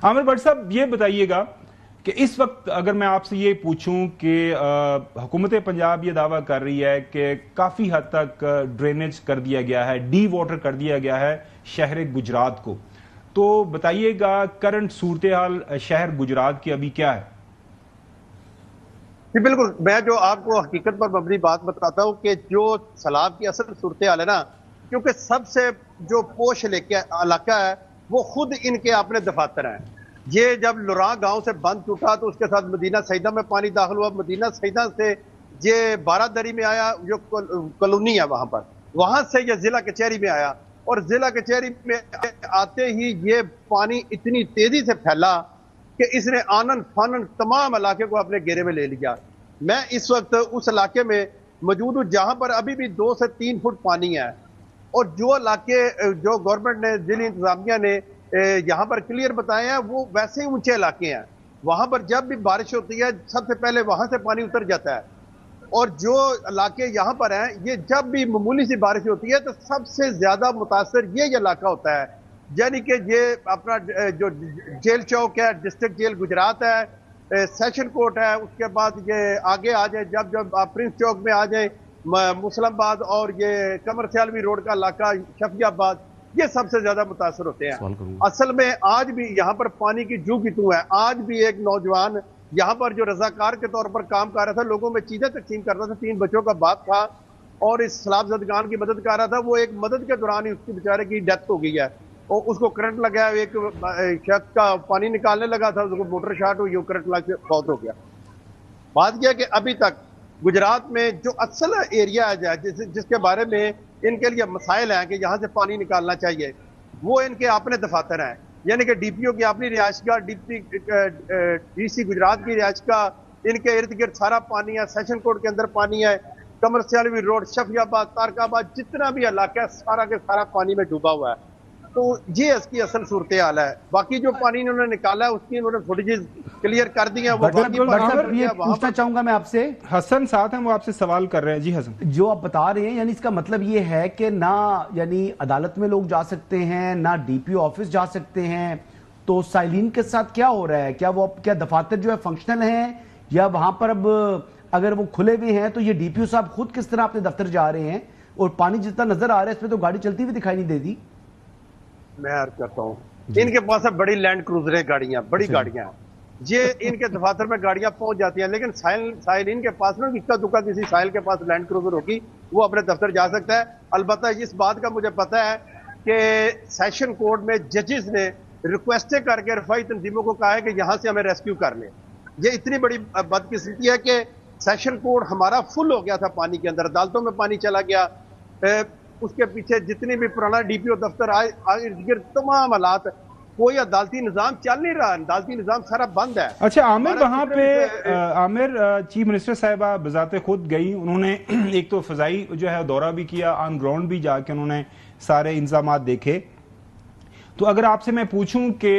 आमिर भट्ट साहब, ये बताइएगा कि इस वक्त अगर मैं आपसे ये पूछूं कि हुकूमत पंजाब ये दावा कर रही है कि काफी हद तक ड्रेनेज कर दिया गया है, डी वाटर कर दिया गया है शहर गुजरात को, तो बताइएगा करंट सूरत हाल शहर गुजरात की अभी क्या है? जी बिल्कुल, मैं जो आपको हकीकत पर मबनी बात बताता हूँ कि जो सैलाब की असल सूरत हाल है ना, क्योंकि सबसे जो पोश इलाका है वो खुद इनके अपने दफातर हैं। ये जब लुरा गांव से बंद टूटा तो उसके साथ मदीना सईदा में पानी दाखिल हुआ, मदीना सईदा से ये बारादरी में आया, जो कॉलोनी है वहां से ये जिला कचहरी में आया, और जिला कचहरी में आते ही ये पानी इतनी तेजी से फैला कि इसने आनन फानन तमाम इलाके को अपने घेरे में ले लिया। मैं इस वक्त उस इलाके में मौजूद हूं जहां पर अभी भी 2 से 3 फुट पानी है, और जो इलाके जो गवर्नमेंट ने, जिला इंतजामिया ने यहाँ पर क्लियर बताए हैं, वो वैसे ही ऊंचे इलाके हैं। वहां पर जब भी बारिश होती है सबसे पहले वहां से पानी उतर जाता है, और जो इलाके यहाँ पर हैं ये जब भी मामूली सी बारिश होती है तो सबसे ज्यादा मुतासर ये इलाका होता है। यानी कि ये अपना जो जेल चौक है, डिस्ट्रिक्ट जेल गुजरात है, सेशन कोर्ट है, उसके बाद ये आगे आ जाए, जब जब आप प्रिंस चौक में आ जाए मुसलमाबाद, और ये कमर्शियलवी रोड का इलाका शफियाबाद, ये सबसे ज्यादा मुतासर होते हैं। असल में आज भी यहाँ पर पानी की जू की तू है। आज भी एक नौजवान यहाँ पर जो रजाकार के तौर पर काम कर रहा था, लोगों में चीजें तकसीम कर रहा था, 3 बच्चों का बाप था और इस सैलाब ज़दगान की मदद कर रहा था। वो एक मदद के दौरान ही उसकी बेचारे की डेथ हो गई है, और उसको करंट लगा, एक शख्स का पानी निकालने लगा था, उसको मोटर शॉट हुई, वो करंट लग के फौत हो गया। बात यह कि अभी तक गुजरात में जो असल एरिया है जिसके बारे में इनके लिए मसाइल हैं कि यहाँ से पानी निकालना चाहिए, वो इनके अपने दफातर हैं। यानी कि डीपीओ की अपनी रिहायशगाह, डीसी गुजरात की रिहायशगाह, इनके इर्द गिर्द सारा पानी है, सेशन कोर्ट के अंदर पानी है, कमर्शियल रोड, शफियाबाद, तारकाबाद, जितना भी इलाका है सारा के सारा पानी में डूबा हुआ है। तो ये इसकी असल सूरत हाल है। बाकी जो पानी इन्होंने निकाला है उसकी इन्होंने फुटेजेस क्लियर कर दी है। वो ये पूछना चाहूंगा मैं आपसे, हसन साथ हैं, वो आपसे सवाल कर रहे हैं। जी हसन, जो आप बता रहे हैं यानी इसका मतलब ये है कि ना यानी अदालत में लोग जा सकते हैं, ना डीपीओ ऑफिस जा सकते हैं, तो साइलिन के साथ क्या हो रहा है? क्या दफातर जो है फंक्शनल हैं, या वहां पर अब अगर वो खुले हुए हैं तो ये डीपीओ साहब खुद किस तरह अपने दफ्तर जा रहे हैं? और पानी जितना नजर आ रहा है इसमें तो गाड़ी चलती हुई दिखाई नहीं देती। मैं अर्ज करता हूँ, इनके पास है बड़ी लैंड क्रूजर गाड़ियां, बड़ी गाड़ियां, ये इनके दफातर में गाड़ियां पहुंच जाती हैं, लेकिन साहिल इनके पास ना इक्का दुक्का किसी साहिल के पास लैंड क्रूजर होगी, वो अपने दफ्तर जा सकता है। अलबत्ता इस बात का मुझे पता है कि सेशन कोर्ट में जजेस ने रिक्वेस्ट करके रफाई तंजीमों को कहा है कि यहां से हमें रेस्क्यू कर ले। ये इतनी बड़ी बदकिस्मती है कि सेशन कोर्ट हमारा फुल हो गया था पानी के अंदर, अदालतों में पानी चला गया, उसके पीछे जितने भी पुराना डीपीओ दफ्तर आए, तमाम हालात, कोई अदालती निजाम चल नहीं रहा, अदालती निजाम सारा बंद है। अच्छा आमिर, वहां पे आमिर चीफ मिनिस्टर साहिबा बजाते खुद गई, उन्होंने एक तो फजाई जो है दौरा भी किया, ऑन ग्राउंड भी जाके उन्होंने सारे इंतजाम देखे। तो अगर आपसे मैं पूछूं कि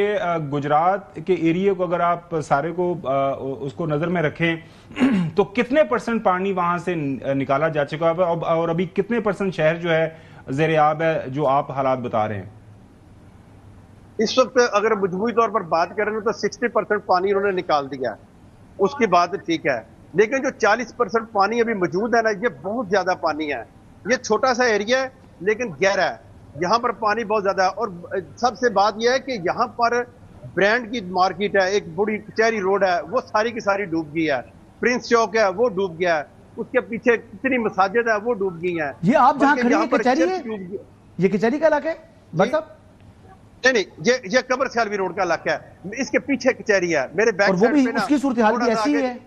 गुजरात के एरिया को अगर आप सारे को उसको नजर में रखें तो कितने % पानी वहां से निकाला जा चुका है, और अभी कितने % शहर जो है ज़ेर-ए-आब है, जो आप हालात बता रहे हैं? इस वक्त अगर मजमूई तौर पर बात करें तो 60% पानी उन्होंने निकाल दिया है, उसकी बात ठीक है, लेकिन जो 40% पानी अभी मौजूद है ना, ये बहुत ज्यादा पानी है। ये छोटा सा एरिया है लेकिन गहरा है, यहाँ पर पानी बहुत ज्यादा है। और सबसे बात यह है कि यहाँ पर ब्रांड की मार्केट है, एक बड़ी कचहरी रोड है, वो सारी की सारी डूब गई है, प्रिंस चौक है वो डूब गया है, उसके पीछे कितनी मसाजिद है वो डूब गई हैं। ये आप जहाँ खड़ी हैं कचहरी है, ये कचहरी का इलाका है मतलब? नहीं, ये कमर्शियल रोड का इलाका है, इसके पीछे कचहरी है, मेरे बैक साइड पे उसकी सूरत हाल भी ऐसी है,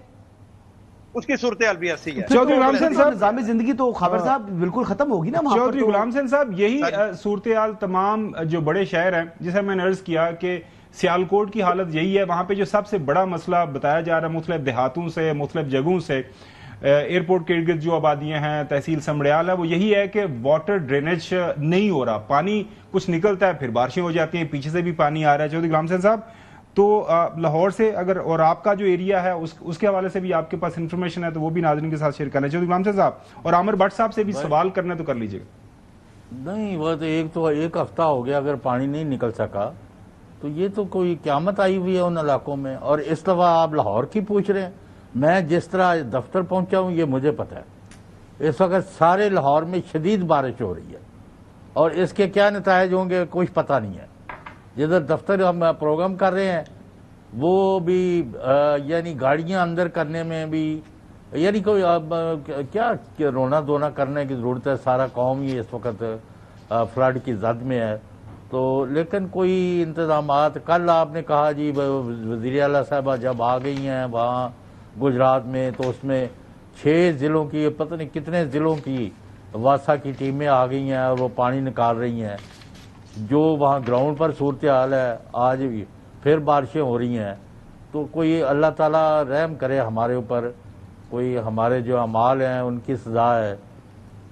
उसकी सूरत हाल भी ऐसी है। चौधरी गुलाम हुसैन साहब, निज़ाम जिंदगी तो खबर साहब बिल्कुल खत्म होगी ना वहां पर। चौधरी गुलाम हुसैन साहब, यही सूरत हाल तमाम जो बड़े शहर हैं, जैसे मैंने अर्ज किया कि सियालकोट की हालत यही है। वहां पे जो सबसे बड़ा मसला बताया जा रहा है मुख्तलिफ देहातों से, मुख्तलिफ जगहों से, एयरपोर्ट के इर्द गिर्द जो आबादियां हैं, तहसील समड़ियाल है, वो यही है कि वाटर ड्रेनेज नहीं हो रहा, पानी कुछ निकलता है फिर बारिशें हो जाती हैं, पीछे से भी पानी आ रहा है। चौधरी गुलाम हुसैन साहब, तो लाहौर से अगर और आपका जो एरिया है उसके हवाले से भी आपके पास इंफॉर्मेशन है तो वो भी नाज़रीन के साथ शेयर करना चाहिए। गुलाम साहब और आमिर भट्ट साहब से भी सवाल करना तो कर लीजिएगा। नहीं, वो तो एक हफ्ता हो गया, अगर पानी नहीं निकल सका तो ये तो कोई क़यामत आई हुई है उन इलाकों में। और इस दफ़ा आप लाहौर की पूछ रहे हैं, मैं जिस तरह दफ्तर पहुंचा हूँ ये मुझे पता है। इस वक्त सारे लाहौर में शदीद बारिश हो रही है और इसके क्या नतायज होंगे कुछ पता नहीं है। जिधर दफ्तर हम प्रोग्राम कर रहे हैं वो भी यानी गाड़ियां अंदर करने में भी यानी कोई क्या रोना धोना करने की ज़रूरत है। सारा कौम ही इस वक्त फ्लड की जद में है, तो लेकिन कोई इंतजामात। कल आपने कहा जी वज़ीर आला साहबा जब आ गई हैं वहाँ गुजरात में, तो उसमें 6 ज़िलों की पता नहीं कितने ज़िलों की वासा की टीमें आ गई हैं और वो पानी निकाल रही हैं। जो वहाँ ग्राउंड पर सूरत हाल है, आज भी फिर बारिशें हो रही हैं। तो कोई अल्लाह ताला रहम करे हमारे ऊपर, कोई हमारे जो अमाल हैं उनकी सज़ा है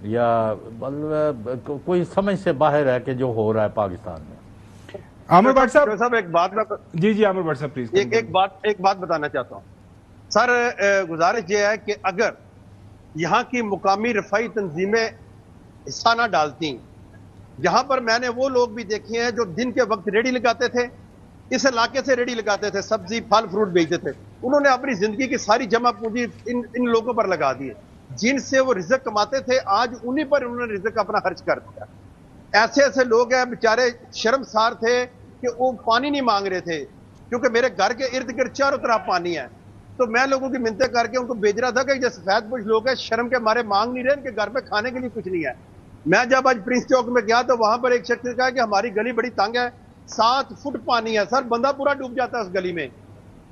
या मतलब कोई समझ से बाहर है कि जो हो रहा है पाकिस्तान में। आमिर भट्ट साहब एक बात मैं जी आमिर भट्ट साहब प्लीज एक बात बताना चाहता हूँ सर। गुजारिश ये है कि अगर यहाँ की मुकामी रफाई तंजीमें हिस्सा ना डालती, यहाँ पर मैंने वो लोग भी देखे हैं जो दिन के वक्त रेडी लगाते थे, इस इलाके से रेडी लगाते थे, सब्जी फल फ्रूट बेचते थे। उन्होंने अपनी जिंदगी की सारी जमा पूंजी इन लोगों पर लगा दी है, जिनसे वो रिज़्क कमाते थे। आज उन्हीं पर उन्होंने रिज़्क अपना खर्च कर दिया। ऐसे ऐसे लोग हैं बेचारे शर्मसार थे कि वो पानी नहीं मांग रहे थे, क्योंकि मेरे घर के इर्द गिर्द चारों तरफ पानी है। तो मैं लोगों की मिन्नतें करके उनको भेज रहा था कि जो सफेद कुछ लोग हैं शर्म के मारे मांग नहीं रहे, इनके घर पे खाने के लिए कुछ नहीं है। मैं जब आज प्रिंस चौक में गया तो वहां पर एक शख्स ने कहा कि हमारी गली बड़ी तंग है, 7 फुट पानी है सर, बंदा पूरा डूब जाता है उस गली में।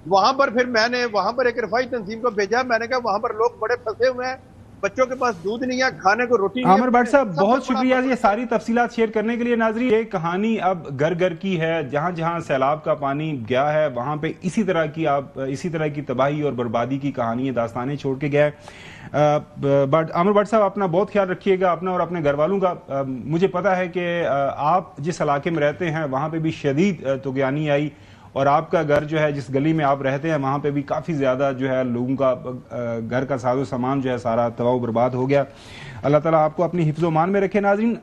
वहां पर फिर मैंने वहां पर एक रफाई तंजीम को भेजा। मैंने कहा वहां पर लोग बड़े फंसे हुए हैं, बच्चों के पास दूध नहीं है, खाने को रोटी नहीं है। आमिर भट्ट साहब बहुत शुक्रिया ये सारी तफसीलात शेयर करने के लिए। नाज़रीन, ये कहानी अब घर घर की है। जहां जहां सैलाब का पानी गया है वहां पे इसी तरह की तबाही और बर्बादी की कहानियां दास्तानें छोड़ के गया है। बट आमिर भट्ट साहब अपना बहुत ख्याल रखिएगा, अपना और अपने घर वालों का। मुझे पता है कि आप जिस इलाके में रहते हैं वहां पे भी शदीद तुग़यानी आई और आपका घर जो है जिस गली में आप रहते हैं वहां पे भी काफ़ी ज़्यादा जो है लोगों का घर का साजो सामान जो है सारा तबाह बर्बाद हो गया। अल्लाह ताला आपको अपनी हिफ्ज़-ओ-मान में रखे। नाज़रीन।